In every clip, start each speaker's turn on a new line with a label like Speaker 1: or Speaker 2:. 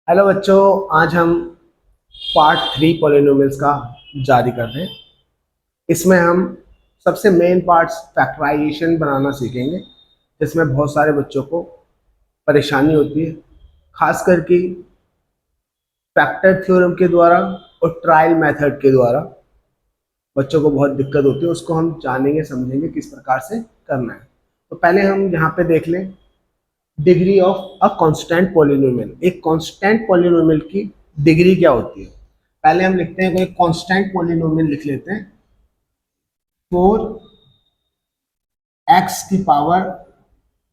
Speaker 1: Hello बच्चों, आज हम पार्ट 3 पॉलिनोमियल्स का जारी कर रहे हैं। इसमें हम सबसे मेन पार्ट्स फैक्टराइजेशन बनाना सीखेंगे, जिसमें बहुत सारे बच्चों को परेशानी होती है, खास करके फैक्टर थ्योरम के द्वारा और ट्रायल मेथड के द्वारा बच्चों को बहुत दिक्कत होती है। उसको हम जानेंगे, समझेंगे किस प्रकार से करना है। तो पहले हम यहाँ पे देख लें degree of a constant polynomial. एक कांस्टेंट पॉलिनोमियल की डिग्री क्या होती है? पहले हम लिखते हैं, कोई कांस्टेंट पॉलिनोमियल लिख लेते हैं। 4x की पावर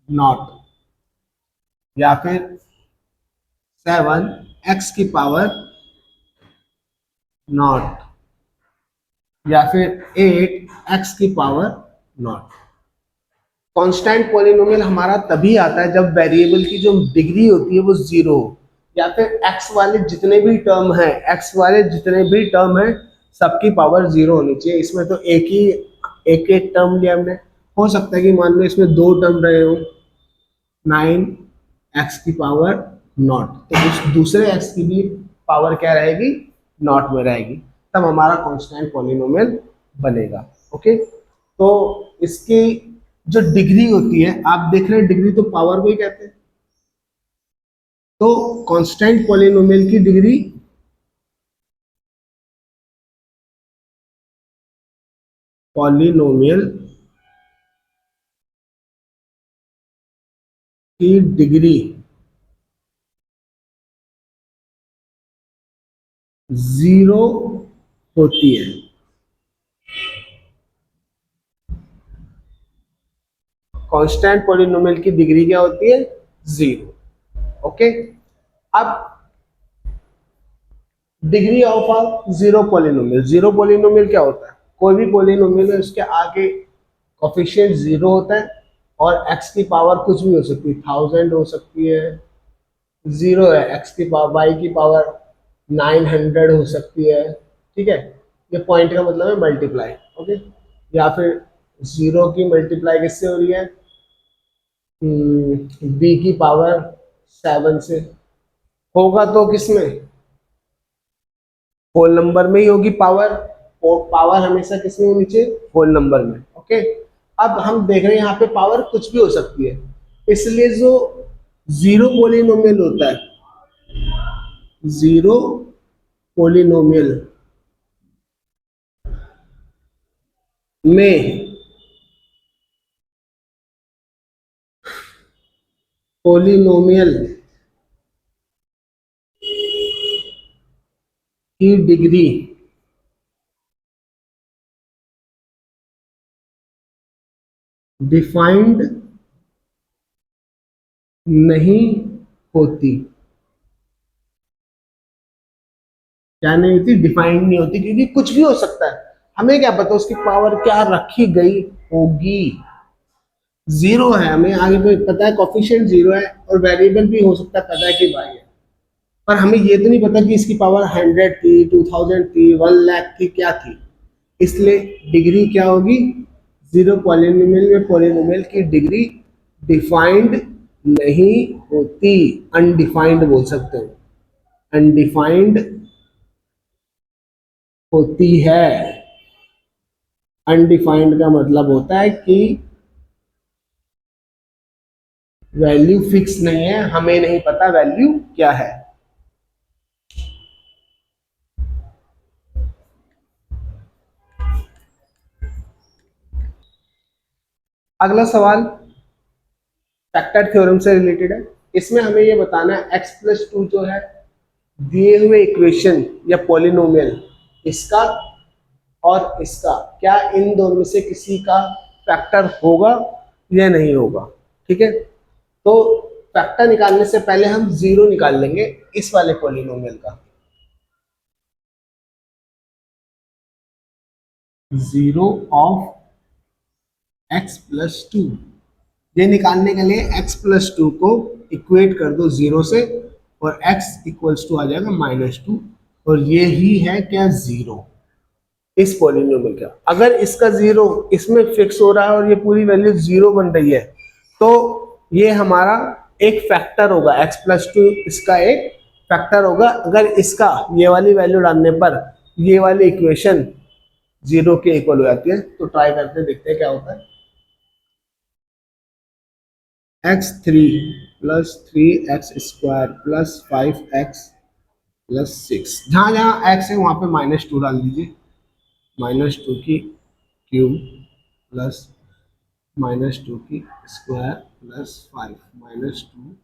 Speaker 1: नॉट, या फिर 7x की पावर नॉट, या फिर 8x की पावर नॉट। कांस्टेंट पॉलिनोमियल हमारा तभी आता है जब वेरिएबल की जो डिग्री होती है वो जीरो हो, या फिर x वाले जितने भी टर्म हैं, सबकी पावर जीरो होनी चाहिए। इसमें तो एक टर्म लिया हमने। हो सकता है कि मान लो इसमें दो टर्म रहे हो, 9x की पावर नॉट, तो उस दूसरे x की भी पावर क्या रहेगी? नॉट में रहेगी। तब हमारा कांस्टेंट पॉलिनोमियल बनेगा। ओके, तो इसकी जो डिग्री होती है, आप देख रहे हैं डिग्री तो पावर को ही कहते हैं। तो कांस्टेंट पॉलिनोमियल की डिग्री पॉलिनोमियल की डिग्री जीरो होती है। कांस्टेंट पॉलिनोमियल की डिग्री क्या होती है? जीरो। ओके, अब degree of a zero polynomial. Zero polynomial क्या होता है? कोई भी पॉलिनोमियल है, उसके आगे कोफिशिएंट जीरो होता है और एक्स की पावर कुछ भी हो सकती है, 1000 हो सकती है, जीरो है, एक्स की पावर, वाई की पावर 900 हो सकती है। ठीक है, ये पॉइंट का मतलब है मल्टीप्लाई। ओके, या फिर जीरो की मल्टीप्लाई किससे हो रही है? बी की पावर 7 से। होगा तो किसमें? होल नंबर में ही होगी पावर, और पावर हमेशा किसमें होनी चाहिए? होल नंबर में। ओके, अब हम देख रहे हैं यहाँ पे पावर कुछ भी हो सकती है, इसलिए जो जीरो पोलिनोमियल होता है, जीरो पोलिनोमियल में पोलिनोमियल की डिग्री डिफाइंड नहीं होती। क्या नहीं होती? डिफाइंड नहीं होती, क्योंकि कुछ भी हो सकता है। हमें क्या पता उसकी पावर क्या रखी गई होगी? जीरो है, हमें आगे पे पता है कोफिशिएंट जीरो है, और वेरिएबल भी हो सकता है, पता है कि भाई है, पर हमें ये तो नहीं पता कि इसकी पावर 100 थी, 2000 थी, 1 लाख थी, क्या थी। इसलिए डिग्री क्या होगी? जीरो पॉलिनोमियल में पॉलिनोमियल की डिग्री डिफाइंड नहीं होती, अनडिफाइंड बोल सकते हो, अनडिफाइंड होती है। अनडिफाइंड का मतलब होता है कि वैल्यू फिक्स नहीं है, हमें नहीं पता वैल्यू क्या है। अगला सवाल फैक्टर थ्योरम से रिलेटेड है। इसमें हमें ये बताना है x+2 जो है दिए हुए इक्वेशन या पॉलिनोमियल, इसका और इसका, क्या इन दोनों में से किसी का फैक्टर होगा या नहीं होगा। ठीक है, तो फैक्टर निकालने से पहले हम जीरो निकाल लेंगे इस वाले पॉलिनोमियल का। जीरो ऑफ x+2, ये निकालने के लिए x+2 को इक्वेट कर दो जीरो से, और x इक्वल्स टू आ जाएगा -2, और ये ही है क्या? जीरो। इस पॉलिनोमियल का अगर इसका जीरो इसमें फिक्स हो रहा है और ये पूरी वैल्यू जीरो बन रही है, तो ये हमारा एक फैक्टर होगा, x+2 इसका एक फैक्टर होगा अगर इसका ये वाली वैल्यू डालने पर ये वाली इक्वेशन 0 के इक्वल हो जाती है। तो ट्राई करते हैं, देखते हैं क्या होता है। x3 plus 3x² plus 5x+6, जहां जहां x है वहां पे -2 डाल दीजिए। -2 की क्यूब प्लस -2 की स्क्वायर प्लस 5 -2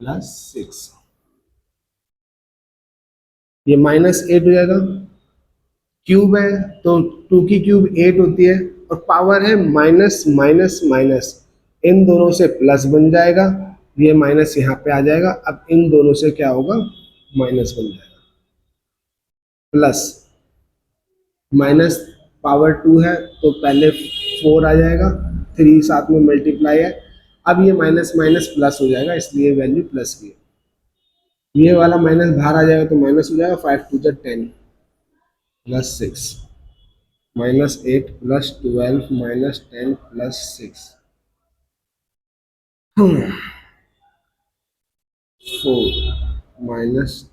Speaker 1: प्लस 6, ये -8 हो जाएगा। क्यूब है तो 2 की क्यूब 8 होती है, और पावर है माइनस माइनस माइनस, इन दोनों से प्लस बन जाएगा, ये माइनस यहाँ पे आ जाएगा। अब इन दोनों से क्या होगा, माइनस बन जाएगा, प्लस माइनस पावर 2 है तो पहले 4 आ जाएगा, 3 साथ में मल्टीप्लाई है। अब ये माइनस माइनस प्लस हो जाएगा, इसलिए वैल्यू प्लस की है। ये वाला माइनस बाहर आ जाएगा तो माइनस हो जाएगा। 5 2 10 प्लस 6 -8 प्लस 12 -10 प्लस 6, 4 -4।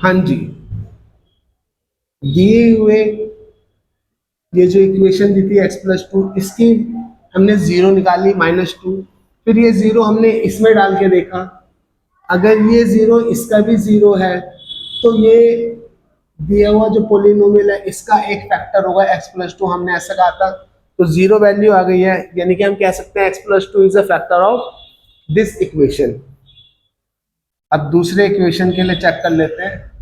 Speaker 1: हाँ जी, दिए हुए ये जो इक्वेशन दी थी x+2, इसकी हमने 0 निकाली -2, फिर ये 0 हमने इसमें डाल के देखा, अगर ये 0 इसका भी 0 है तो ये दिया हुआ जो पोलिनोमियल है इसका एक फैक्टर होगा x+2, हमने ऐसा कहा था। तो 0 वैल्यू आ गई है, यानी कि हम कह सकते हैं x+2 is a factor of this equation. अब दूसरे इक्वेशन के लिए चेक कर लेते हैं,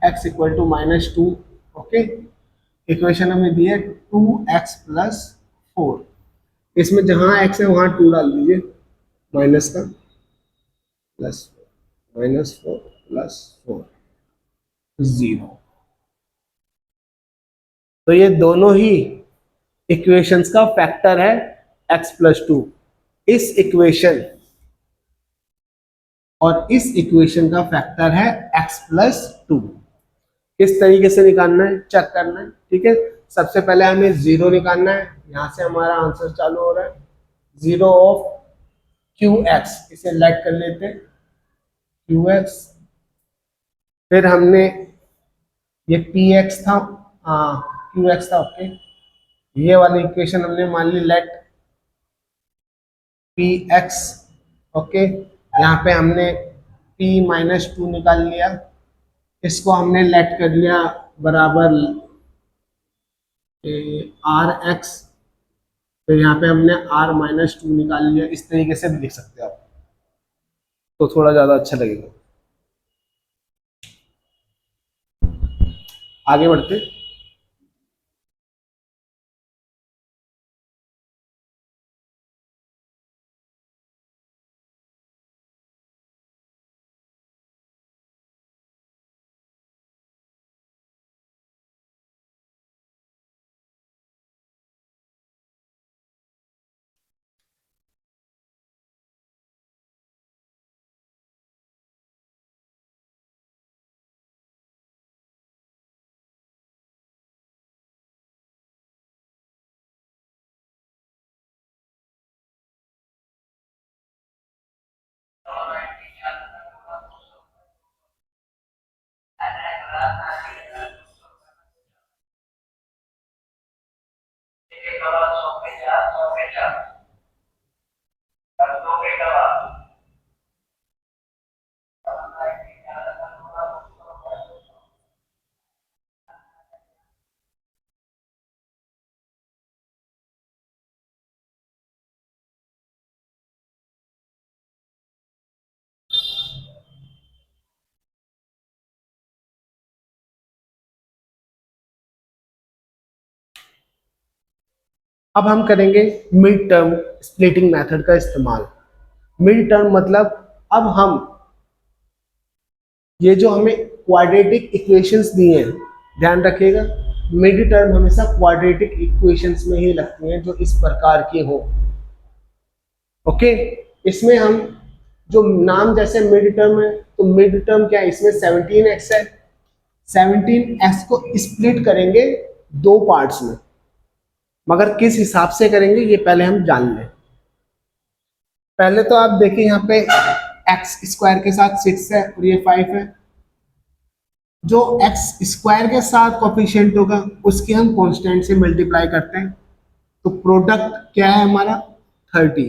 Speaker 1: x equal to -2। Okay, equation हमें दी है 2x+4, इसमें जहां x है वहां 2 डाल दीजिए, माइनस का प्लस -4 प्लस 4 0। तो ये दोनों ही इक्वेशंस का फैक्टर है x+2। इस इक्वेशन और इस इक्वेशन का फैक्टर है x+2। किस तरीके से निकालना है, चेक करना है, ठीक है। सबसे पहले हमें 0 निकालना है, यहां से हमारा आंसर चालू हो रहा है 0 ऑफ qx, इसे लेट कर लेते हैं qx। फिर हमने ये px था, qx था, ओके। ये वाली इक्वेशन हमने मान ली लेट px, ओके। यहाँ पे हमने p-2 निकाल लिया, इसको हमने लेट कर लिया बराबर rx, फिर यहाँ पे हमने r-2 निकाल लिया। इस तरीके से भी लिख सकते हो आप, तो थोड़ा ज्यादा अच्छा लगेगा। आगे बढ़ते। अब हम करेंगे मिड टर्म स्प्लिटिंग मेथड का इस्तेमाल। मिड टर्म मतलब अब हम ये जो हमें क्वाड्रेटिक इक्वेशंस दी हैं, ध्यान रखिएगा मिड टर्म हमेशा क्वाड्रेटिक इक्वेशंस में ही लगती हैं जो इस प्रकार की हो। ओके, इसमें हम जो नाम जैसे मिड टर्म है, तो मिड टर्म क्या है, इसमें 17x है, 17x को स्प्लिट करेंगे दो पार्ट्स में, मगर किस हिसाब से करेंगे ये पहले हम जान लें। पहले तो आप देखिए यहाँ पे एक्स स्क्वायर के साथ 6 है और ये 5 है। जो एक्स स्क्वायर के साथ कोफिशिएंट होगा उसकी हम कांस्टेंट से मल्टीप्लाई करते हैं, तो प्रोडक्ट क्या है हमारा 30।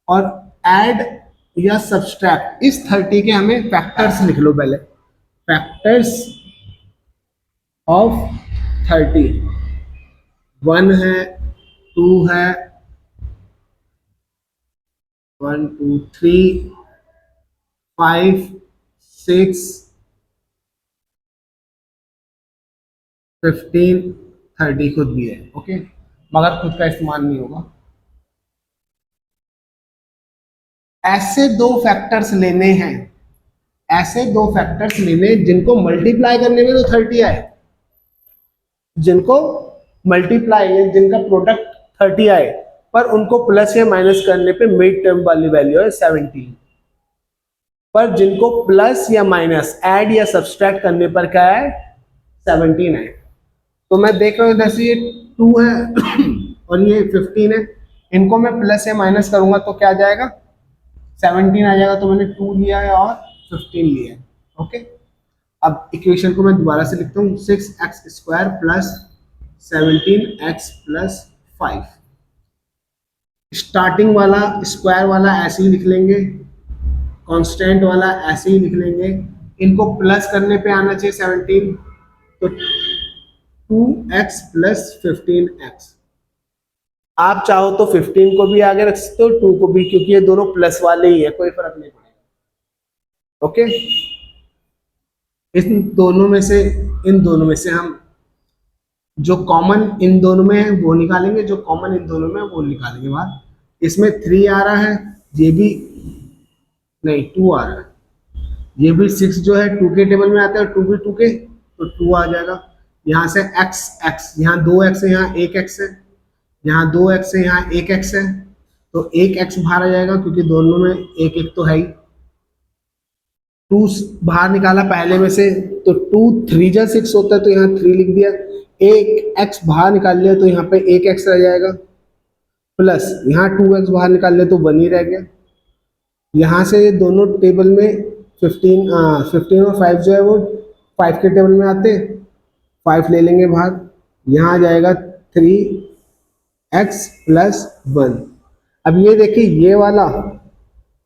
Speaker 1: और ऐड या सब्सट्रैक्ट इस 30 के हमें फैक्टर्स लिख लो पहले, फैक्टर्स ऑफ 30 1 है, 2 है, 1 2 3 5 6 15 30 खुद भी है, ओके, मगर खुद का इस्तेमाल नहीं होगा। ऐसे दो फैक्टर्स लेने हैं, ऐसे दो फैक्टर्स लेने जिनको मल्टीप्लाई करने में तो 30 आए, जिनको मल्टीप्लाई है, जिनका प्रोडक्ट 30 आए, पर उनको प्लस या माइनस करने पे मिड टर्म वाली वैल्यू है 17। पर जिनको प्लस या माइनस ऐड या सब्सट्रैक्ट करने पर क्या है 17 है। तो मैं देख रहा हूँ इधर से ये 2 है और ये 15 है, इनको मैं प्लस या माइनस करूंगा तो क्या आ जाएगा 17 आ जाएगा। तो मैंने 2 लिया है और 15 लिया है, ओके। अब इक्वेशन को मैं दोबारा से लिखता हूँ, 6x² plus 17x plus 5। Starting वाला स्क्वायर वाला ऐसे ही लिख लेंगे, कांस्टेंट वाला ऐसे ही लिख लेंगे, इनको प्लस करने पे आना चाहिए 17, तो 2x प्लस 15x। आप चाहो तो 15 को भी आगे रख सकते हो, 2 को भी, क्योंकि ये दोनों प्लस वाले ही है, कोई फर्क नहीं पड़ेगा, ओके। इन दोनों में से हम जो कॉमन इन दोनों में है वो निकालेंगे, जो कॉमन इन दोनों में है वो निकालेंगे बाहर। इसमें 3 आ रहा है, ये भी नहीं 2 आ रहा है, ये भी 6 जो है 2 के टेबल में आता है, 2 भी 2 के, तो 2 आ जाएगा। यहाँ से x, यहाँ 2x है, यहाँ 1x है, यहाँ 2x है, यहाँ 1x है, तो 1x बाहर आ जाएगा क्योंकि दोनों में एक एक तो है ही। 2 बाहर निकाला पहले में से, तो 2 3 जा 6 होता है, तो यहाँ 3 लिख दिया। एक x बाहर निकाल लिया तो यहाँ पे 1x रह जाएगा, प्लस यहाँ 2x बाहर निकाल लिया तो 1 ही रह गया। यहाँ से ये दोनों टेबल में 15 और 5 जो है वो 5 के टेबल में आते, 5 ले लेंगे बाहर, यहाँ आ जाएगा 3x प्लस 1। अब ये देखिए, ये वाला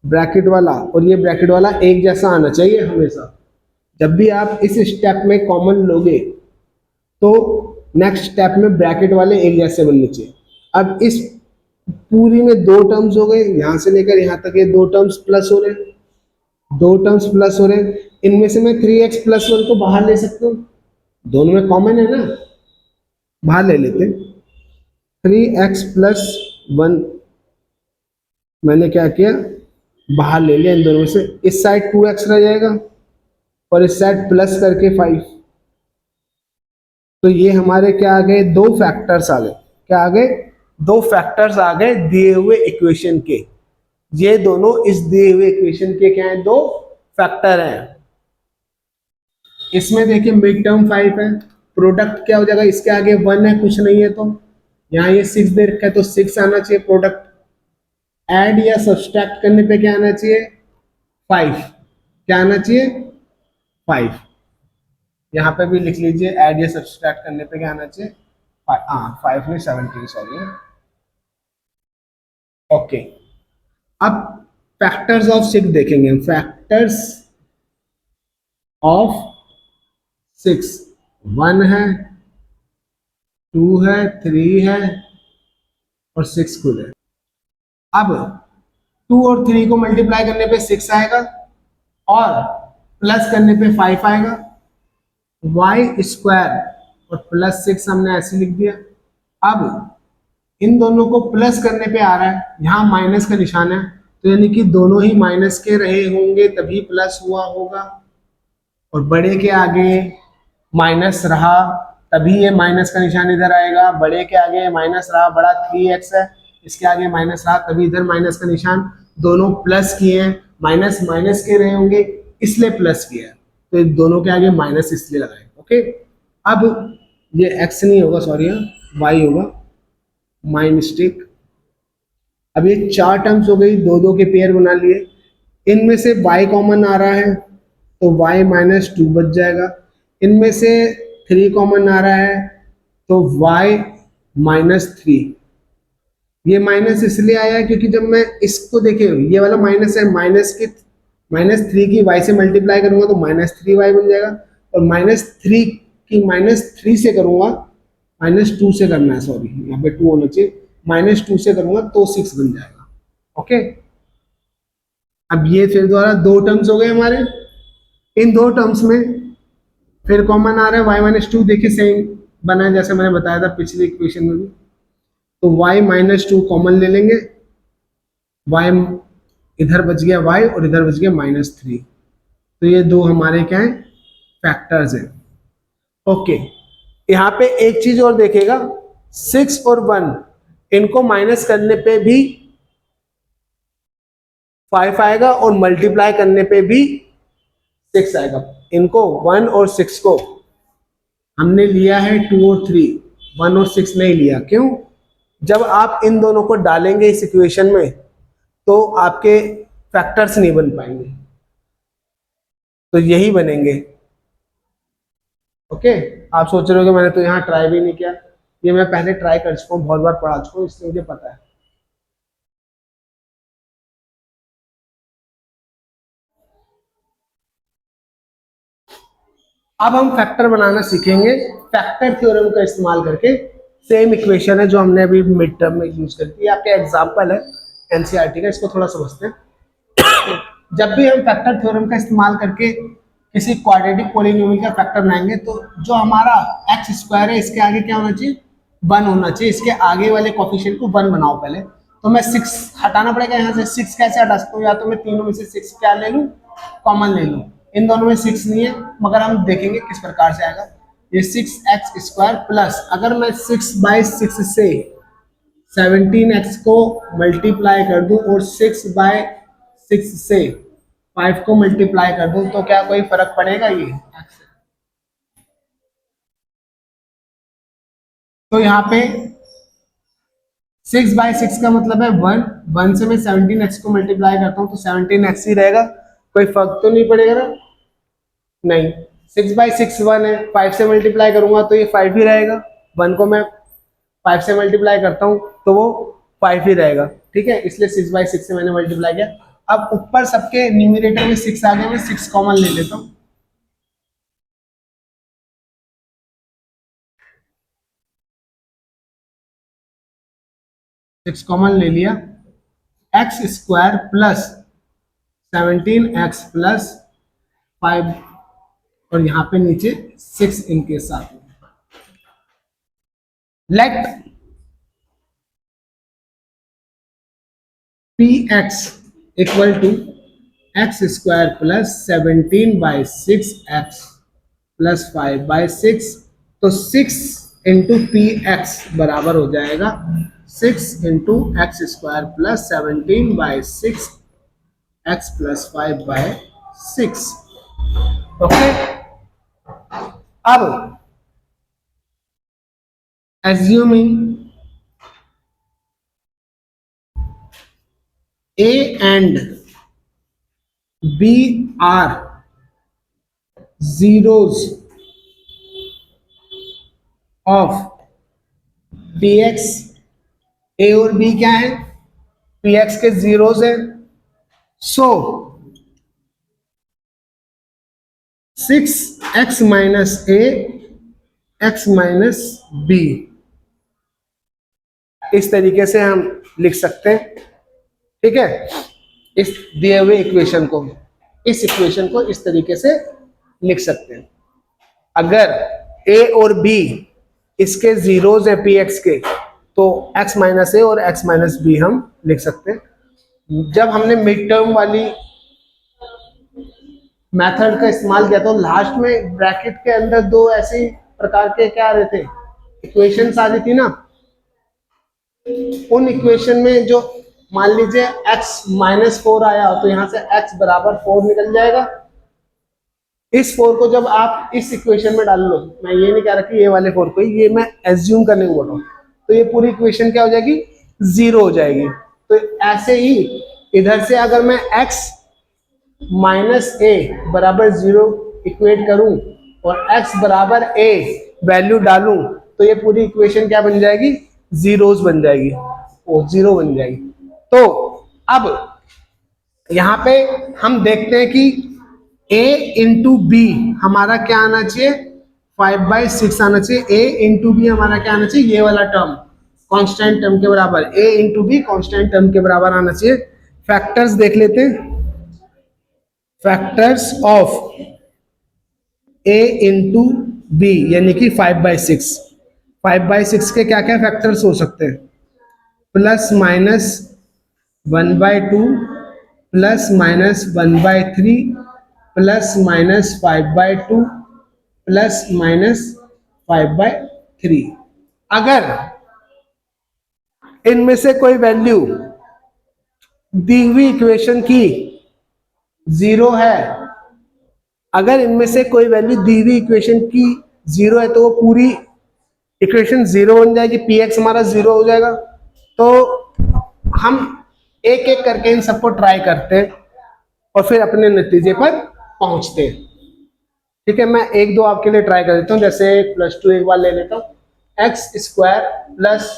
Speaker 1: ब्रैकेट वाला और ये ब्रैकेट वाला एक जैसा आना चाहिए हमेशा। जब भी आप इस स्टेप में कॉमन लोगे तो नेक्स्ट स्टेप में ब्रैकेट वाले एक जैसे बनने चाहिए। अब इस पूरी में 2 टर्म्स हो गए, यहां से लेकर यहां तक ये 2 टर्म्स प्लस हो रहे हैं, 2 टर्म्स प्लस हो रहे हैं। इनमें से मैं 3x प्लस 1 को बाहर ले सकता हूँ, दोनों में कॉमन है ना, बाहर ले लेते हैं। 3x प्लस 1 मैंने क्या किया, बाहर ले लिया इन दोनों में से। इस साइड 2x रह जाएगा और इस साइड प्लस करके 5। तो ये हमारे क्या आ गए, 2 फैक्टर्स आ गए। क्या आ गए, 2 फैक्टर्स आ गए दिए हुए इक्वेशन के। ये दोनों इस दिए हुए इक्वेशन के क्या है, 2 फैक्टर हैं। इसमें देखिए मिड टर्म 5 है, प्रोडक्ट क्या हो जाएगा, इसके आगे 1 है, कुछ नहीं है, तो यहाँ ये 6 दे रखा है तो 6 आना चाहिए प्रोडक्ट। ऐड या सब्सट्रैक्ट करने पे क्या आना चाहिए 5, क्या आना चाहिए 5। यहाँ पे भी लिख लीजिए, ऐड या सब्सट्रैक्ट करने पे क्या आना चाहिए 5 में 17, सॉरी, ओके। अब फैक्टर्स ऑफ 6 देखेंगे हम। फैक्टर्स ऑफ 6 1 है, 2 है, 3 है और 6 खुद है। अब 2 और 3 को मल्टीप्लाई करने पे 6 आएगा और प्लस करने पे 5 आएगा। y स्क्वायर और प्लस 6 हमने ऐसे लिख दिया। अब इन दोनों को प्लस करने पे आ रहा है, यहाँ माइनस का निशान है, तो यानी कि दोनों ही माइनस के रहे होंगे तभी प्लस हुआ होगा, और बड़े के आगे माइनस रहा तभी ये माइनस का निशान इधर आएगा। बड़े के आगे माइनस रहा, बड़ा 3x है, इसके आगे माइनस रहा तभी इधर माइनस का निशान। दोनों प्लस किए हैं, माइनस माइनस के रहे होंगे इसलिए प्लस किया है, तो दोनों के आगे माइनस इसलिए लगाए, ओके। अब ये x नहीं होगा, सॉरी y होगा, माय मिस्टेक। अब ये 4 टर्म्स हो गई, दो दो के पेयर बना लिए। इनमें से y कॉमन आ रहा है तो y माइनस टू बच जाएगा। इनमें से 3 कॉमन आ रहा है तो y माइनस थ्री। ये माइनस इसलिए आया क्योंकि जब मैं इसको देखिए, ये वाला माइनस है, माइनस थ्री की y से मल्टीप्लाई करूंगा तो माइनस थ्री वाई बन जाएगा, और माइनस थ्री की माइनस थ्री से करूंगा, माइनस टू से करना है, सॉरी यहाँ पे टू होना चाहिए, माइनस टू से करूंगा तो 6 बन जाएगा। ओके, अब ये फिर दोबारा दो टर्म्स हो गए हमारे। इन दो टर्म्स में फिर कॉमन आ रहा है y माइनस टू, देखिए सेम बना है जैसे मैंने बताया था पिछले इक्वेशन में भी। तो y माइनस टू कॉमन ले लेंगे, y इधर बच गया y और इधर बच गया माइनस थ्री। तो ये दो हमारे क्या है, फैक्टर्स हैं। ओके, यहाँ पे एक चीज और देखेगा, 6 और 1 इनको माइनस करने पे भी 5 आएगा और मल्टीप्लाई करने पे भी 6 आएगा। इनको 1 और 6 को हमने लिया है 2 और 3, 1 और 6 नहीं लिया। क्यों? जब आप इन दोनों को डालेंगे इस इक्वेशन में तो आपके फैक्टर्स नहीं बन पाएंगे, तो यही बनेंगे। ओके, आप सोच रहे हो कि मैंने तो यहाँ ट्राई भी नहीं किया, ये मैं पहले ट्राई कर चुका हूँ, बहुत बार पढ़ा चुका हूँ, इसलिए मुझे पता है। अब हम फैक्टर बनाना सीखेंगे फैक्टर थ्योरम का इस्तेमाल करके। सेम इक्वेशन है जो हमने अभी मिड टर्म में यूज करती है, आपका एग्जांपल है एनसीईआरटी का, इसको थोड़ा समझते हैं। जब भी हम फैक्टर थ्योरम का इस्तेमाल करके किसी क्वाड्रेटिक पॉलिनोमियल का फैक्टर बनाएंगे तो जो हमारा एक्स स्क्वायर है इसके आगे क्या होना चाहिए, 1 होना चाहिए। इसके आगे वाले कोफिशिएंट को 1 बनाओ पहले। तो मैं 6 हटाना पड़ेगा यहाँ से, 6 कैसे हटा सकता हूँ, या तो मैं तीनों में से 6 क्या ले लूँ, कॉमन ले लूँ। इन दोनों में 6 नहीं है, मगर हम देखेंगे किस प्रकार से आएगा। ये 6x स्क्वायर प्लस, अगर मैं 6 बाई 6 से 17x को मल्टीप्लाई कर दूं और 6 बाय 6 से 5 को मल्टीप्लाई कर दूं तो क्या कोई फर्क पड़ेगा? ये तो यहाँ पे 6 बाय 6 का मतलब है 1, 1 से मैं 17x को मल्टीप्लाई करता हूँ तो 17x ही रहेगा, कोई फर्क तो नहीं पड़ेगा ना? नहीं। 6 बाई 6 1 है, 5 से मल्टीप्लाई करूंगा तो ये 5 ही रहेगा, 1 को मैं 5 से मल्टीप्लाई करता हूँ तो वो 5 ही रहेगा। ठीक है, इसलिए 6 बाई 6 से मैंने मल्टीप्लाई किया। अब ऊपर सबके न्यूमरेटर में 6 आ गया, मैं 6 कॉमन ले लेता हूँ। सिक्स कॉमन ले लिया, x square plus 17x plus 5 और यहाँ पे नीचे 6 इनके साथ। Let px equal to x square plus 17 by 6x plus 5 by 6, तो 6 इंटू पी एक्स बराबर हो जाएगा 6 into x square plus 17 by 6 x plus 5 by 6। Okay, अब assuming A and B are zeros of px, A और B क्या है, px के zeros है। सो 6x माइनस ए x माइनस बी, इस तरीके से हम लिख सकते हैं। ठीक है, इस दिए हुए इक्वेशन को, इस इक्वेशन को इस तरीके से लिख सकते हैं। अगर a और b इसके जीरोस है पी एक्स के, तो x माइनस ए और x माइनस बी हम लिख सकते हैं। जब हमने मिड टर्म वाली मेथड का इस्तेमाल किया तो लास्ट में ब्रैकेट के अंदर दो ऐसे प्रकार के क्या आ रहे थे, इक्वेशंस आ रही थी ना। उन इक्वेशन में जो मान लीजिए x माइनस 4 आया तो यहां से x बराबर 4 निकल जाएगा। इस 4 को जब आप इस इक्वेशन में डाल लो, मैं ये नहीं कह रहा कि ये वाले 4 को, ये मैं एज्यूम करने को बोल रहा हूं, तो ये पूरी इक्वेशन क्या हो जाएगी, जीरो हो जाएगी। तो ऐसे ही इधर से अगर मैं x माइनस ए बराबर 0 इक्वेट करूं और x बराबर a वैल्यू डालूं तो ये पूरी इक्वेशन क्या बन जाएगी, जीरोस बन जाएगी, वो जीरो बन जाएगी। तो अब यहां पे हम देखते हैं कि a इंटू बी हमारा क्या आना चाहिए, 5/6 आना चाहिए। a इंटू बी हमारा क्या आना चाहिए, ये वाला टर्म कांस्टेंट टर्म के बराबर, a into B constant term के बराबर आना चाहिए। फैक्टर्स देख लेते हैं, factors of a into B यानी कि 5/6। 5/6 के क्या क्या फैक्टर्स हो सकते हैं, plus minus 1/2 plus minus 1/3 plus minus 5/2 plus minus 5/3। अगर इनमें से कोई वैल्यू दी हुई इक्वेशन की जीरो है, अगर इनमें से कोई वैल्यू दी हुई इक्वेशन की जीरो है तो वो पूरी इक्वेशन जीरो बन जाएगी, पी एक्स हमारा जीरो हो जाएगा। तो हम एक एक करके इन सबको ट्राई करते हैं और फिर अपने नतीजे पर पहुंचते हैं। ठीक है, मैं एक दो आपके लिए ट्राई कर देता हूं, जैसे +2 एक बार ले लेता हूं। X square plus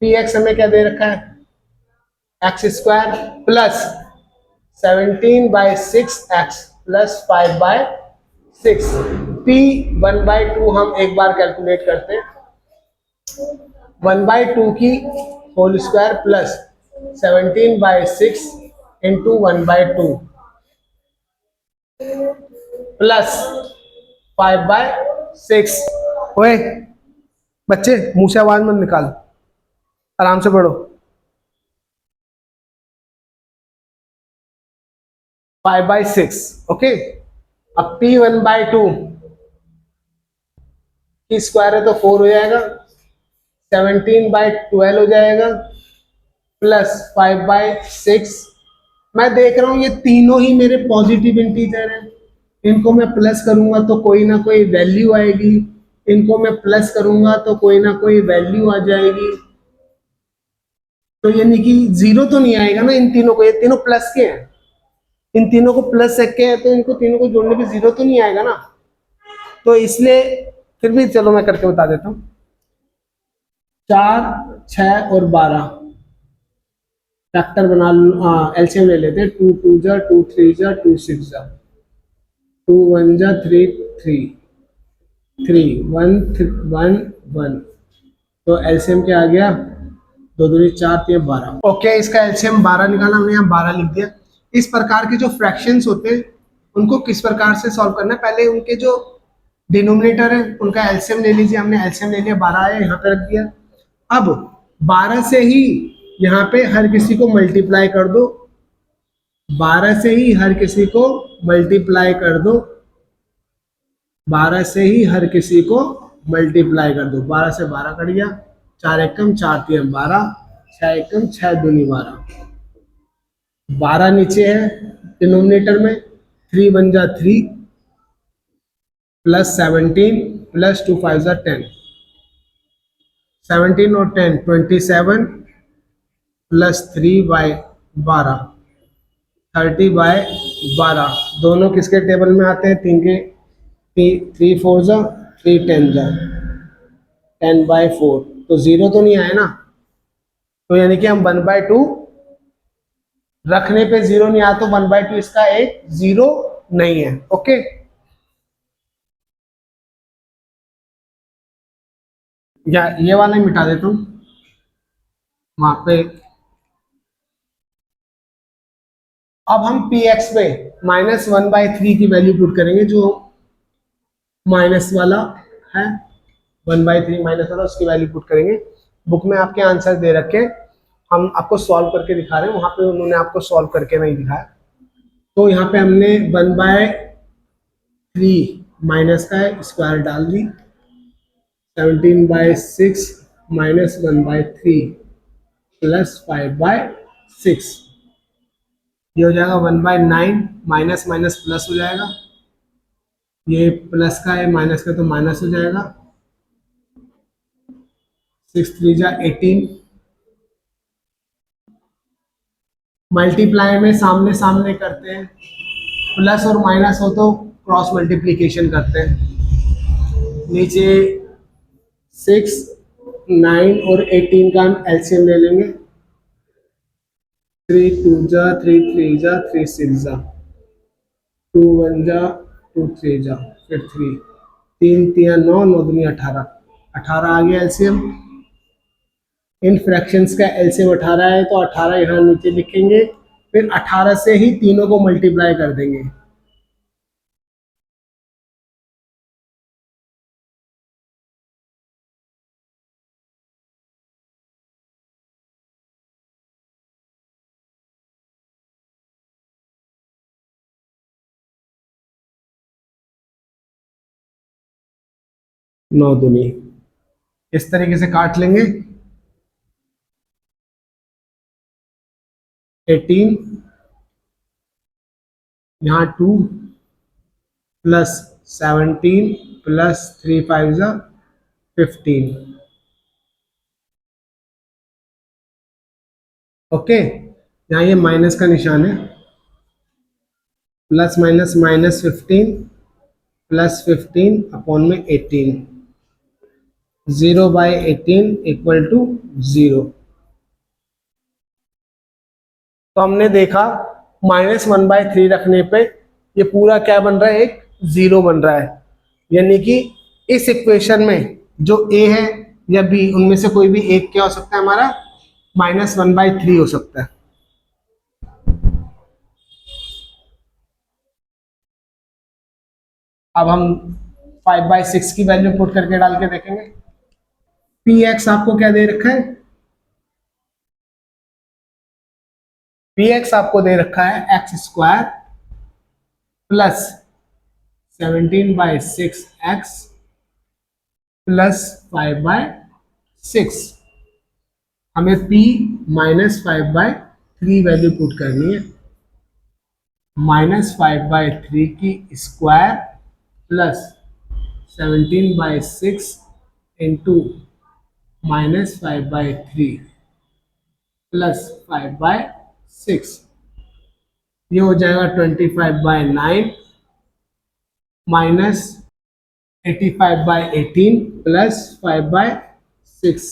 Speaker 1: P x हमें क्या दे रखा है, x square plus 17/6x plus 5/6। P 1/2 हम एक बार कैलकुलेट करते हैं, 1/2 की whole square plus 17/6 into 1/2 plus 5/6। ओए बच्चे मुंह से आवाज मत निकाल, आराम से पढ़ो। 5/6 ओके। अब p 1/2 की स्क्वायर है तो 4 हो जाएगा, 17/12 हो जाएगा प्लस 5/6। मैं देख रहा हूं ये तीनों ही मेरे पॉजिटिव इंटीजर हैं, इनको मैं प्लस करूंगा तो कोई ना कोई वैल्यू आएगी, इनको मैं प्लस करूंगा तो कोई ना कोई वैल्यू आ जाएगी। तो यानी कि जीरो तो नहीं आएगा ना इन तीनों को, ये तीनों प्लस के हैं, इन तीनों को प्लस के हैं तो इनको तीनों को जोड़ने पे जीरो तो नहीं आएगा ना। तो इसलिए फिर भी चलो मैं करके बता देता हूँ। 4, 6 और 12 फैक्टर बना एलसीएम ले लेते हैं। 2 2 जा 2 3 जा 2 6 जा 2 1 जा 3 3 3 1 1 1। तो एलसीएम क्या आ गया, 2 दूनी 4 3 12। ओके, इसका एलसीएम 12 निकाला, हमने यहाँ 12 लिख दिया। इस प्रकार के जो फ्रैक्शंस होते हैं उनको किस प्रकार से सॉल्व करना है, पहले उनके जो डिनोमिनेटर है उनका एलसीएम ले लीजिए। हमने एलसीएम ले लिया, 12 आया यहाँ पे रख दिया। अब 12 से ही यहाँ पे हर किसी को मल्टीप्लाई कर दो, 12 से ही हर किसी को मल्टीप्लाई कर दो, 12 से ही हर किसी को मल्टीप्लाई कर दो। 12 से 12 कट गया, 4 एकम 4 3 12, 6 एकम 6 दूनी 12। 12 नीचे है डिनोमिनेटर में, 3 1 जा 3 प्लस 17 प्लस 2 5 जा 10, 17 और 10 27 प्लस 3/12 30/12। दोनों किसके टेबल में आते हैं, 3 के 3 4 जा 3 10 जा 10/4। तो जीरो तो नहीं आए ना, तो यानी कि हम 1/2 रखने पे जीरो नहीं आया, तो 1/2 इसका एक जीरो नहीं है। ओके, या ये वाला ही मिटा देता हूं वहां पे। अब हम पी एक्स पे -1/3 की वैल्यू पुट करेंगे, जो माइनस वाला है 1/3 माइनस वाला, उसकी वैल्यू पुट करेंगे। बुक में आपके आंसर दे रखे, हम आपको सॉल्व करके दिखा रहे हैं, वहां पे उन्होंने आपको सॉल्व करके नहीं दिखाया। तो यहाँ पे हमने 1/3 माइनस का स्क्वायर डाल दी, 17/6 माइनस 1/3 प्लस 5/6। ये हो जाएगा 1/9, माइनस माइनस प्लस हो जाएगा, ये प्लस का है माइनस का तो माइनस हो जाएगा। 6 3 जा 18 मल्टीप्लाई में सामने सामने करते हैं, प्लस और माइनस हो तो क्रॉस मल्टीप्लीकेशन करते हैं। नीचे 6, 9 और 18 का हम एलसीएम ले लेंगे। 3 2 जा, 3 3 जा, 3 6 जा, 2 1 जा, 2 3 जा, फिर 3 3 3 9, 9 दूनी 18, 18 आ गया एलसीएम। इन फ्रैक्शंस का एलसीएम 18 है तो 18 यहाँ नीचे लिखेंगे, फिर 18 से ही तीनों को मल्टीप्लाई कर देंगे। नौ दूनी इस तरीके से काट लेंगे। 18 यहाँ 2 प्लस 17 प्लस 3 5 जा 15। ओके, यहाँ ये माइनस का निशान है, plus minus minus 15 plus 15 upon में 18, 0/18 इक्वल टू 0। तो हमने देखा -1/3 रखने पे ये पूरा क्या बन रहा है, एक जीरो बन रहा है। यानी कि इस इक्वेशन में जो a है या b, उनमें से कोई भी एक क्या हो सकता है, हमारा -1/3 हो सकता है। अब हम 5/6 की वैल्यू पुट करके डाल के देखेंगे। पी एक्स आपको क्या दे रखा है, पी एक्स आपको दे रखा है x² प्लस 17/6x प्लस 5/6। हमें p -5/3 वैल्यू पुट करनी है। -5/3 की स्क्वायर प्लस 17/6 इंटू -5/3 प्लस 5/6, ये हो जाएगा 25/9 माइनस 85/18 प्लस 5/6।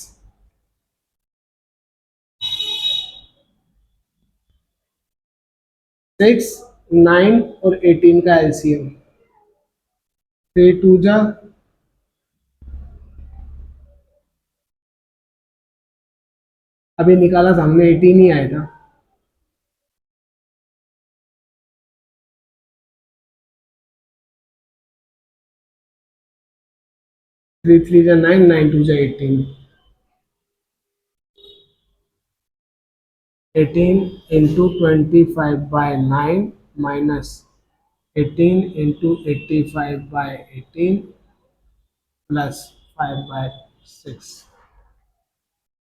Speaker 1: 6, 9 और 18 का एलसीएम 3 2 जा, अभी निकाला था हमने 18 ही आया था। 3 3 जा 9, 9 2 जा 18, 18 इंटू 25/9 माइनस 18 इंटू 85/18 प्लस 5/6।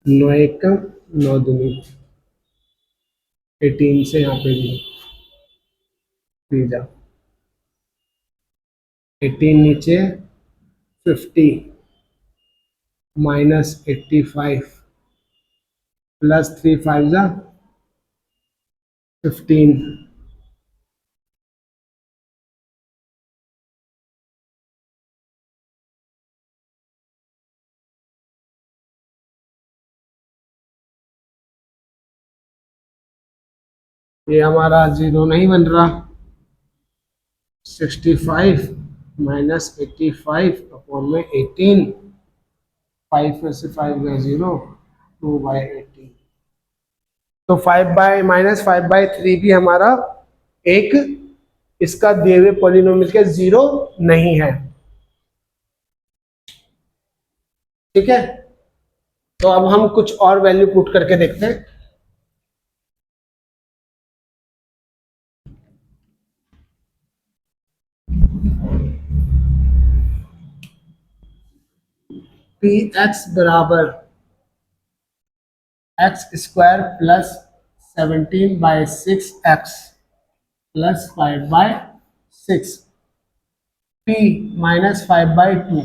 Speaker 1: 9 एक कम 9 दूनी 18 से यहाँ पे भी जा 18 नीचे 50 माइनस 85 प्लस 3 5 जा 15। ये हमारा जीरो नहीं बन रहा। 65 माइनस 85 अपॉन में 18, 5 में से 5 गया 0, 2/18। तो 5/-5/3 भी हमारा एक इसका दिए हुए पॉलिनोमियल के जीरो नहीं है। ठीक है, तो अब हम कुछ और वैल्यू पुट करके देखते हैं। पी एक्स बराबर x² plus 17/6x plus 5/6, p -5/2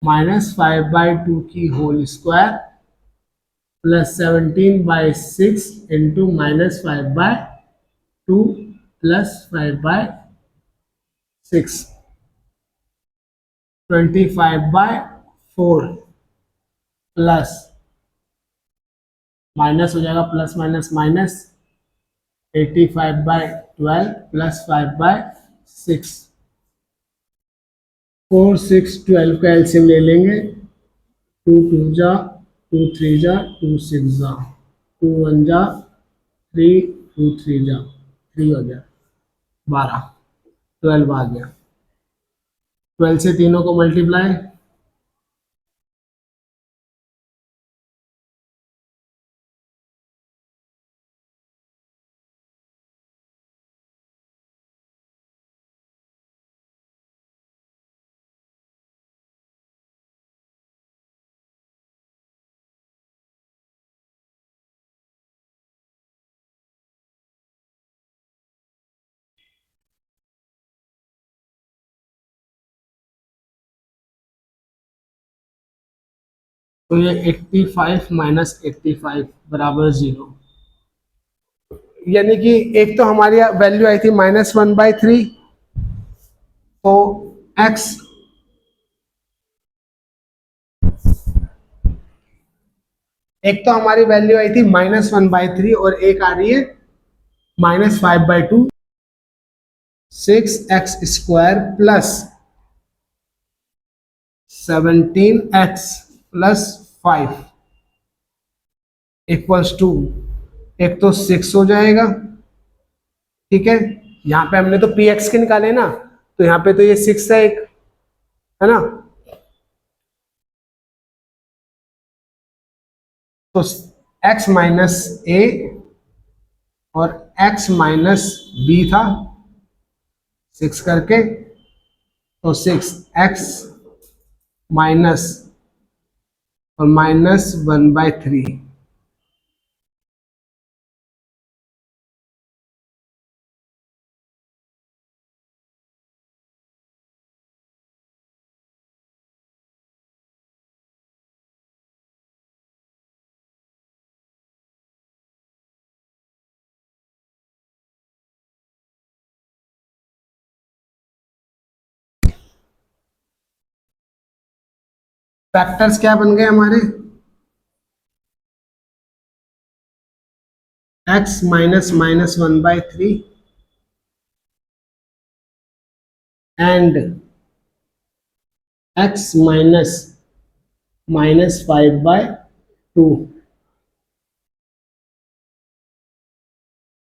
Speaker 1: -5/2 की whole square plus 17/6 into -5/2 plus 5/6 25/4 plus minus हो जाएगा, प्लस माइनस माइनस 85/12 प्लस 5/6 4 6 12 का एलसीएम ले लेंगे। 2 2 जा, 2 3 जा, 2 6 जा, 2 1 जा, 3 2 3 जा, 3 हो गया 12, 12 आ गया। 12 से तीनों को मल्टीप्लाई, तो ये 85 माइनस 85 बराबर 0। यानी कि एक तो हमारी वैल्यू आई थी -1/3, तो x एक तो हमारी वैल्यू आई थी -1/3 और एक आ रही है -5/2, 6x² plus 17x plus 5 equals to, एक तो 6 हो जाएगा, ठीक है। यहाँ पे हमने तो पी एक्स के निकाले ना, तो यहाँ पे तो ये 6 है एक, है ना। तो x माइनस ए और x माइनस बी था 6 करके, तो 6x माइनस और -1/3, फैक्टर्स क्या बन गए हमारे, x minus -1/3 and x minus -5/2,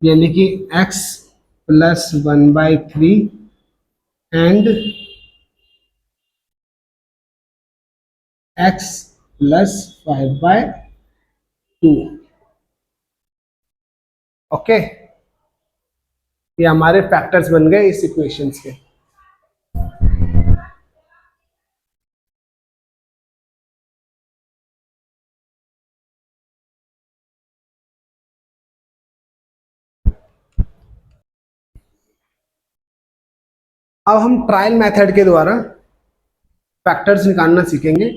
Speaker 1: यानी कि x plus 1/3 and x plus 5/2। Okay, ये हमारे फैक्टर्स बन गए इस इक्वेशंस के। अब हम ट्रायल मेथड के द्वारा फैक्टर्स निकालना सीखेंगे।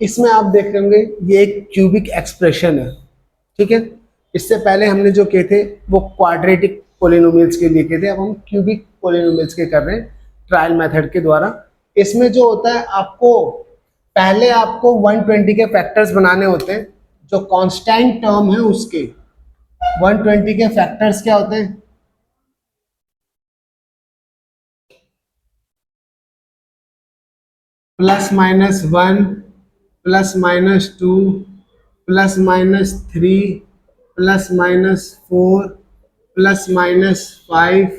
Speaker 1: इसमें आप देख रहे होंगे ये एक क्यूबिक एक्सप्रेशन है, ठीक है। इससे पहले हमने जो किए थे वो क्वाड्रेटिक पोलिनोमियल्स के लिए किए थे, अब हम क्यूबिक पोलिनोमियल्स के कर रहे हैं ट्रायल मेथड के द्वारा। इसमें जो होता है, आपको पहले आपको 120 के फैक्टर्स बनाने होते हैं, जो कांस्टेंट टर्म है उसके 120 के फैक्टर्स क्या होते हैं, +-1 +-2 +-3 +-4 +-5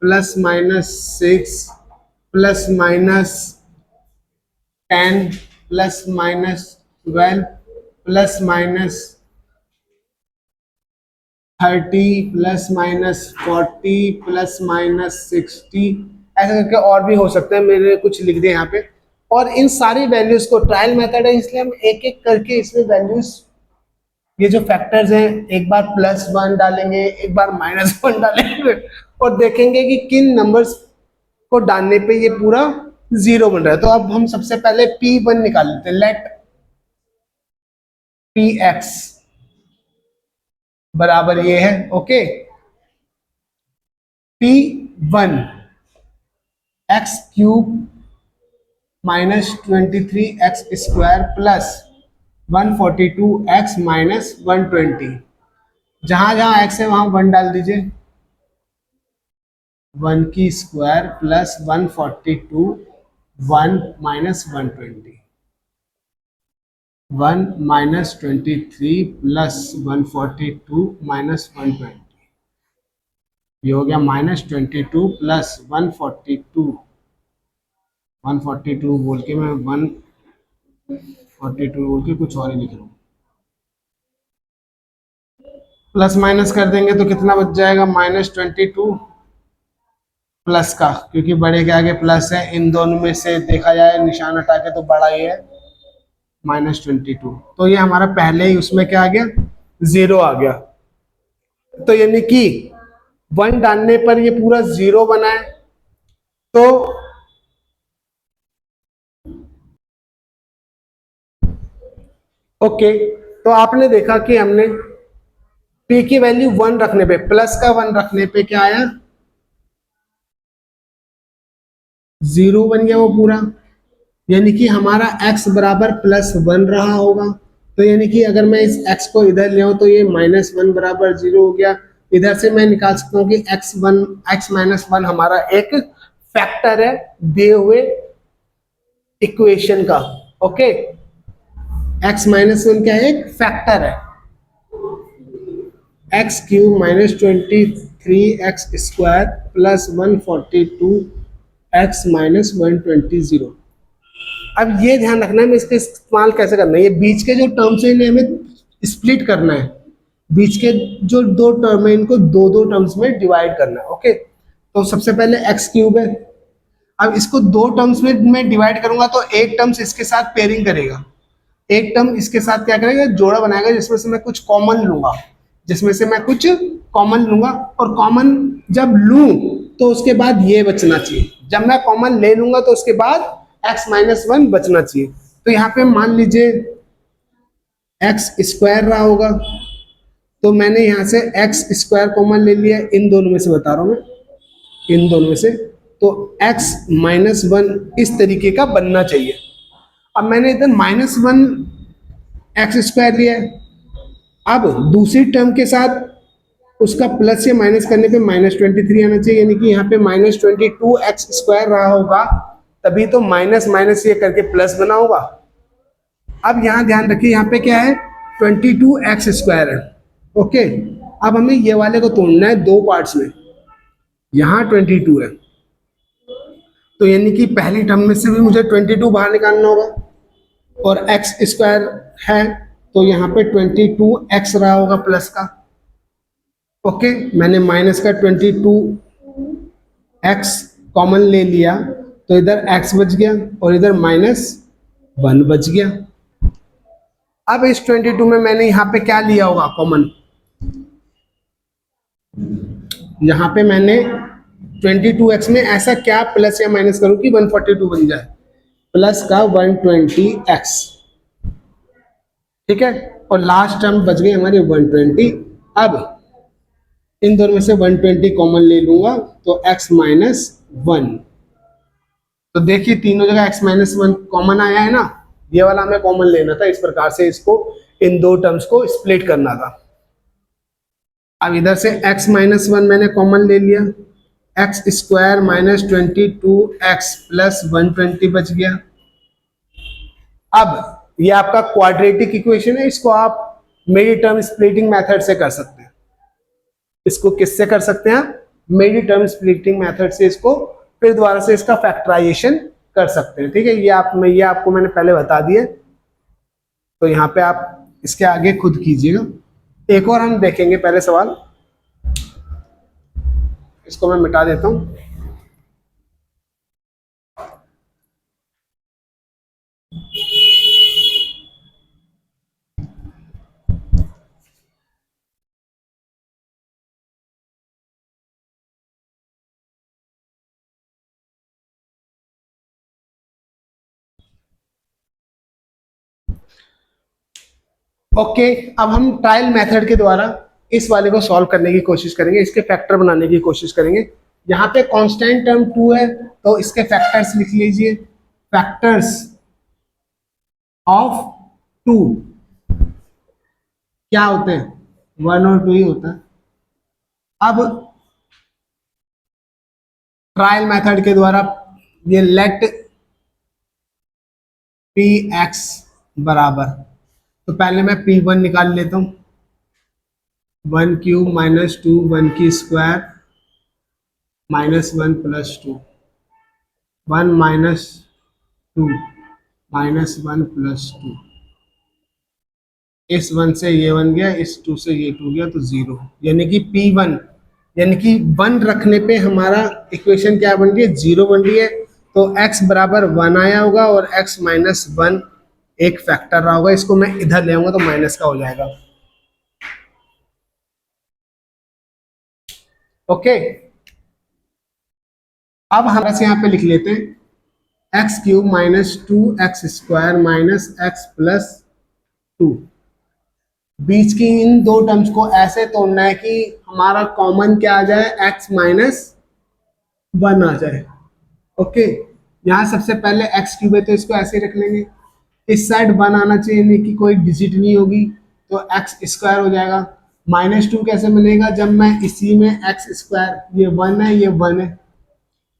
Speaker 1: +-6 +-10 +-12 +-30 +-40 +-60, ऐसे करके और भी हो सकते हैं, मैंने कुछ लिख दिया यहाँ पे। और इन सारी वैल्यूज को, ट्रायल मेथड है इसलिए हम एक एक करके इसमें वैल्यूज, ये जो फैक्टर्स हैं, एक बार +1 डालेंगे, एक बार -1 डालेंगे और देखेंगे कि किन नंबर्स को डालने पे ये पूरा 0 बन रहा है। तो अब हम सबसे पहले P1 निकाल लेते हैं, लेट Px बराबर ये है। Okay, P1 x cube minus 23x² plus 142x minus 120, जहां जहां x है वहां 1 डाल दीजिए। 1 की square plus 142 1 minus 120, 1 minus 23 plus 142 minus 120, ये हो गया -22 प्लस 142, 142 बोल के मैं 142 बोल के कुछ और ही लिख रहा हूँ। प्लस माइनस कर देंगे तो कितना बच जाएगा, -22 प्लस का, क्योंकि बड़े के आगे प्लस है, इन दोनों में से देखा जाए निशान हटा के तो बड़ा ही है, -22। तो ये हमारा पहले ही उसमें क्या आ गया, 0 आ गया। तो यानी कि 1 डालने पर ये पूरा 0 बना है। तो ओके, तो आपने देखा कि हमने p की वैल्यू 1 रखने पे, प्लस का 1 रखने पे क्या आया, 0 बन गया वो पूरा। यानी कि हमारा x बराबर +1 रहा होगा। तो यानी कि अगर मैं इस x को इधर ले आऊं तो ये -1 बराबर 0 हो गया। इधर से मैं निकाल सकता हूँ कि x-1 हमारा एक फैक्टर है दिए हुए इक्वेशन का। ओके, x-1 क्या है, एक फैक्टर है। X cube -23x² plus 142x minus 120। अब ये ध्यान रखना है मैं इसका इस्तेमाल कैसे करना है, ये बीच के जो टर्म्स है इन्हें हमें स्प्लिट करना है। बीच के जो दो टर्म है इनको दो दो टर्म्स में डिवाइड करना है। ओके, तो सबसे पहले एक्स क्यूब है। अब इसको दो टर्म्स में मैं डिवाइड करूंगा तो एक टर्म्स इसके साथ पेयरिंग करेगा, एक टर्म इसके साथ क्या करेगा, जोड़ा बनाएगा, जिसमें से मैं कुछ कॉमन लूंगा, जिसमें से मैं कुछ कॉमन लूंगा। और कॉमन जब लूं तो उसके बाद ये बचना चाहिए, जब मैं कॉमन ले लूंगा तो उसके बाद x-1 बचना चाहिए। तो यहाँ पे मान लीजिए x² रहा होगा, तो मैंने यहाँ से x² कॉमन ले लिया, इन दोनों में से बता रहा हूँ मैं, इन दोनों में से। तो x-1 इस तरीके का बनना चाहिए। अब मैंने इधर -1x² लिया है। अब दूसरी टर्म के साथ उसका प्लस या माइनस करने पे -23 आना चाहिए, यानी कि यहाँ पे -22x² रहा होगा, तभी तो माइनस माइनस ये करके प्लस बना होगा। अब यहाँ ध्यान रखिए, यहाँ पे क्या है, 22x² है। ओके, अब हमें ये वाले को तोड़ना है दो पार्ट्स में, यहाँ 22 है, तो यानी कि पहली टर्म में से भी मुझे 22 बाहर निकालना होगा, और x² है तो यहाँ पे 22x रहा होगा प्लस का। ओके, मैंने माइनस का 22x कॉमन ले लिया, तो इधर x बच गया और इधर -1 बच गया। अब इस 22 में मैंने यहाँ पे क्या लिया होगा कॉमन, यहाँ पे मैंने 22x में ऐसा क्या प्लस या माइनस करूं कि 142 बन जाए, प्लस का 120x, ठीक है, और लास्ट टर्म बच गई हमारी 120। अब इन दोनों में से 120 कॉमन ले लूंगा तो x-1, तो देखिए तीनों जगह x-1 कॉमन आया है ना, ये वाला हमें कॉमन लेना था, इस प्रकार से इसको इन दो टर्म्स को स्प्लिट करना था। अब इधर से x-1 मैंने कॉमन ले लिया, x² -22x प्लस 120 बच गया। अब ये आपका क्वाड्रेटिक इक्वेशन है, इसको आप मेडी टर्म स्प्लिटिंग मेथड से कर सकते हैं। इसको किससे कर सकते हैं, मेडी टर्म स्प्लिटिंग मेथड से इसको फिर दोबारा से इसका फैक्टराइजेशन कर सकते हैं। ठीक है, ये आपको मैंने पहले बता दिए, तो यहाँ पे आप इसके आगे खुद कीजिएगा। एक और हम देखेंगे पहले सवाल, इसको मैं मिटा देता हूं। ओके, अब हम ट्रायल मेथड के द्वारा इस वाले को सॉल्व करने की कोशिश करेंगे, इसके फैक्टर बनाने की कोशिश करेंगे। यहाँ पे कांस्टेंट टर्म 2 है तो इसके फैक्टर्स लिख लीजिए। फैक्टर्स ऑफ 2 क्या होते हैं, 1 और 2 ही होता है। अब ट्रायल मेथड के द्वारा ये लेट पी एक्स बराबर, तो पहले मैं P1 निकाल लेता हूँ। 1 क्यूब माइनस 2 1 की square minus 1 plus 2, 1 minus 2 minus 1 plus 2, इस 1 से ये 1 गया, इस 2 से ये 2 गया, तो 0, यानी कि P1 यानी कि 1 रखने पे हमारा इक्वेशन क्या बन रही है, 0 बन रही है। तो x बराबर 1 आया होगा और x माइनस 1 एक फैक्टर रहा होगा, इसको मैं इधर ले आऊंगा तो माइनस का हो जाएगा। ओके, अब हम यहाँ पे लिख लेते हैं x cube minus 2x square minus x plus 2। बीच की इन दो टर्म्स को ऐसे तोड़ना है कि हमारा कॉमन क्या आ जाए, x माइनस 1 आ जाए। ओके, यहाँ सबसे पहले एक्स क्यूब है तो इसको ऐसे रख लेंगे, इस साइड 1 आना चाहिए, नहीं कि कोई डिजिट नहीं होगी, तो एक्स स्क्वायर हो जाएगा। माइनस 2 कैसे मिलेगा, जब मैं इसी में एक्स स्क्वायर, ये 1 है ये 1 है,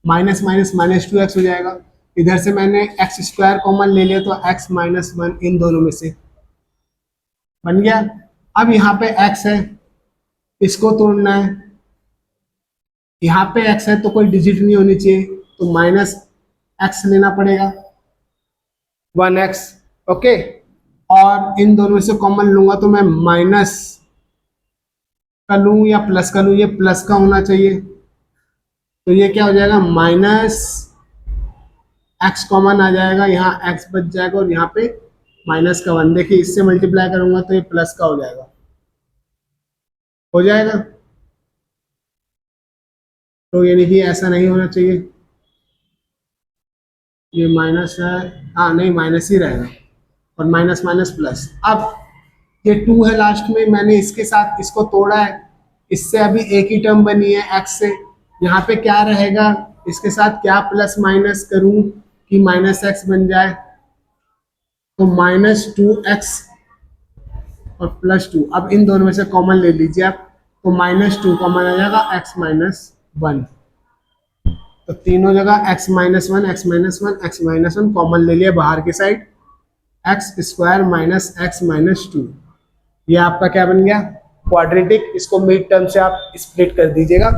Speaker 1: माइनस माइनस माइनस 2x हो जाएगा। इधर से मैंने एक्स स्क्वायर कॉमन ले लिया तो x माइनस 1 इन दोनों में से बन गया। अब यहाँ पे x है, इसको तोड़ना है, यहाँ पे x है तो कोई डिजिट नहीं होनी चाहिए, तो माइनस x लेना पड़ेगा 1x। ओके, और इन दोनों में से कॉमन लूंगा तो मैं माइनस का लूं या प्लस का लूं, ये प्लस का होना चाहिए, तो ये क्या हो जाएगा, माइनस x कॉमन आ जाएगा, यहाँ x बच जाएगा और यहाँ पे माइनस का 1। देखिए इससे मल्टीप्लाई करूंगा तो ये प्लस का हो जाएगा, हो जाएगा। तो यानी कि ऐसा नहीं होना चाहिए, ये माइनस है, हाँ नहीं माइनस ही रहेगा, और माइनस माइनस प्लस। अब ये 2 है लास्ट में, मैंने इसके साथ इसको तोड़ा है, इससे अभी एक ही टर्म बनी है x से, यहाँ पे क्या रहेगा, इसके साथ क्या प्लस माइनस करूं कि माइनस x बन जाए, तो माइनस 2x और प्लस 2। अब इन दोनों में से कॉमन ले लीजिए आप, तो माइनस 2 कॉमन आ जाएगा, x माइनस 1, तो तीनों जगह x minus 1 x minus 1 x minus 1 common ले लिया बाहर की side, x square minus x minus 2, ये आपका क्या बन गया, क्वाड्रेटिक। इसको मिड टर्म से आप स्प्लिट कर दीजिएगा,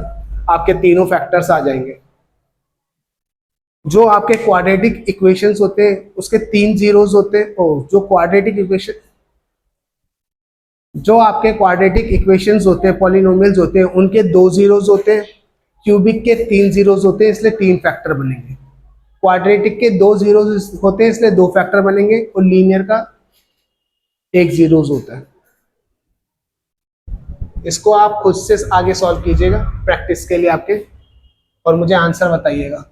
Speaker 1: आपके तीनों फैक्टर्स आ जाएंगे। जो आपके क्वाड्रेटिक इक्वेशंस होते हैं उसके 3 जीरोस होते हैं, जो क्वाड्रेटिक इक्वेशन, जो आपके क्वाड्रेटिक इक्वेशंस होते हैं, पॉलिनोमियल्स होते हैं, उनके 2 जीरोस होते हैं, क्यूबिक के 3 जीरोस होते हैं, इसलिए 3 फैक्टर बनेंगे। क्वाड्रेटिक के 2 जीरोस होते हैं इसलिए 2 फैक्टर बनेंगे, और लीनियर का 1 जीरोस होता है। इसको आप खुद से आगे सॉल्व कीजिएगा प्रैक्टिस के लिए आपके, और मुझे आंसर बताइएगा।